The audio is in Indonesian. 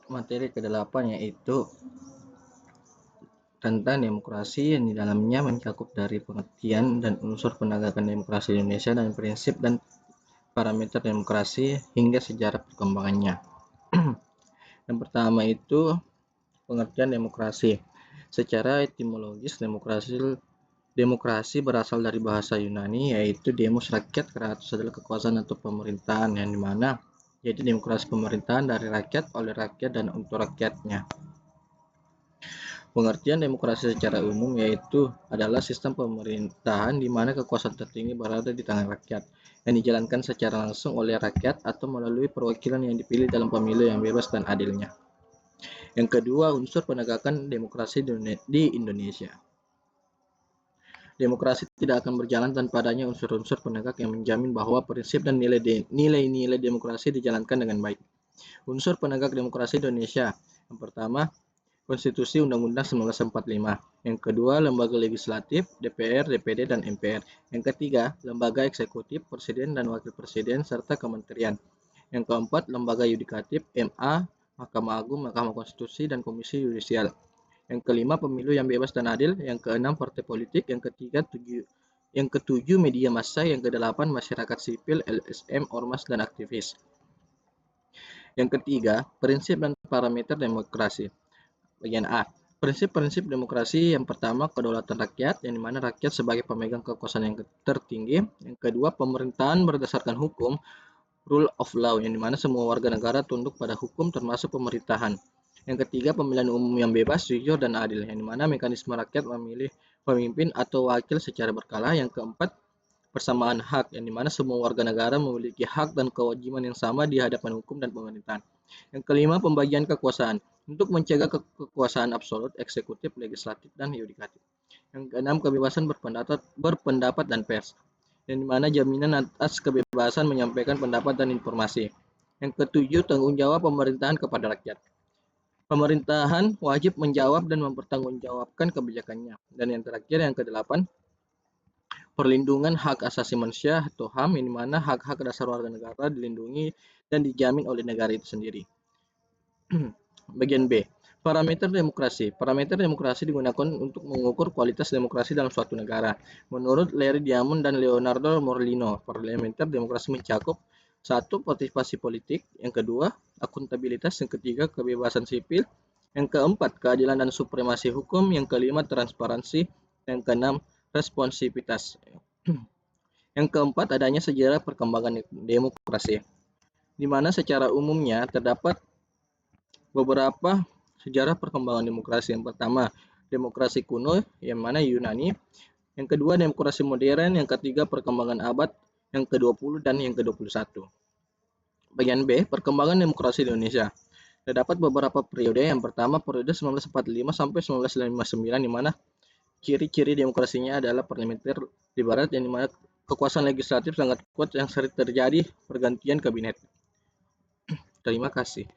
Materi ke-8 yaitu tentang demokrasi yang di dalamnya mencakup dari pengertian dan unsur penegakan demokrasi Indonesia dan prinsip dan parameter demokrasi hingga sejarah perkembangannya. Yang pertama itu pengertian demokrasi. Secara etimologis, demokrasi berasal dari bahasa Yunani yaitu demos rakyat, kratos adalah kekuasaan atau pemerintahan, yang dimana yaitu demokrasi pemerintahan dari rakyat, oleh rakyat, dan untuk rakyatnya. Pengertian demokrasi secara umum yaitu adalah sistem pemerintahan di mana kekuasaan tertinggi berada di tangan rakyat, yang dijalankan secara langsung oleh rakyat atau melalui perwakilan yang dipilih dalam pemilu yang bebas dan adilnya. Yang kedua, unsur penegakan demokrasi di Indonesia. Demokrasi tidak akan berjalan tanpa adanya unsur-unsur penegak yang menjamin bahwa prinsip dan nilai-nilai demokrasi dijalankan dengan baik. Unsur penegak demokrasi Indonesia. Yang pertama, Konstitusi Undang-Undang 1945. Yang kedua, lembaga legislatif, DPR, DPD, dan MPR. Yang ketiga, lembaga eksekutif, presiden dan wakil presiden, serta kementerian. Yang keempat, lembaga yudikatif, MA, Mahkamah Agung, Mahkamah Konstitusi, dan Komisi Yudisial. Yang kelima, pemilu yang bebas dan adil. Yang keenam, partai politik. Yang ketujuh, media massa. Yang kedelapan, masyarakat sipil, LSM, ormas, dan aktivis. Yang ketiga, prinsip dan parameter demokrasi. Bagian A. Prinsip-prinsip demokrasi. Yang pertama, kedaulatan rakyat, yang dimana rakyat sebagai pemegang kekuasaan yang tertinggi. Yang kedua, pemerintahan berdasarkan hukum, rule of law, yang dimana semua warga negara tunduk pada hukum termasuk pemerintahan. Yang ketiga, pemilihan umum yang bebas, jujur, dan adil, yang dimana mekanisme rakyat memilih pemimpin atau wakil secara berkala. Yang keempat, persamaan hak, yang dimana semua warga negara memiliki hak dan kewajiban yang sama di hadapan hukum dan pemerintahan. Yang kelima, pembagian kekuasaan untuk mencegah kekuasaan absolut, eksekutif, legislatif, dan yudikatif. Yang keenam, kebebasan berpendapat dan pers, yang dimana jaminan atas kebebasan menyampaikan pendapat dan informasi. Yang ketujuh, tanggung jawab pemerintahan kepada rakyat. Pemerintahan wajib menjawab dan mempertanggungjawabkan kebijakannya. Dan yang terakhir, yang kedelapan, perlindungan hak asasi manusia atau HAM, yang dimana hak-hak dasar warga negara dilindungi dan dijamin oleh negara itu sendiri. Bagian B. Parameter demokrasi. Parameter demokrasi digunakan untuk mengukur kualitas demokrasi dalam suatu negara. Menurut Larry Diamond dan Leonardo Morlino, parameter demokrasi mencakup: 1. Partisipasi politik. Yang kedua, akuntabilitas. Yang ketiga, kebebasan sipil. Yang keempat, keadilan dan supremasi hukum. Yang kelima, transparansi. Yang keenam, responsivitas. Yang keempat, adanya sejarah perkembangan demokrasi, di mana secara umumnya terdapat beberapa sejarah perkembangan demokrasi. Yang pertama, demokrasi kuno, yang mana Yunani. Yang kedua, demokrasi modern. Yang ketiga, perkembangan abad yang ke-20 dan yang ke-21. Bagian B, perkembangan demokrasi di Indonesia. Terdapat beberapa periode. Yang pertama, periode 1945 sampai 1959, di mana ciri-ciri demokrasinya adalah parlementer di barat, yang dimana kekuasaan legislatif sangat kuat yang sering terjadi pergantian kabinet. Terima kasih.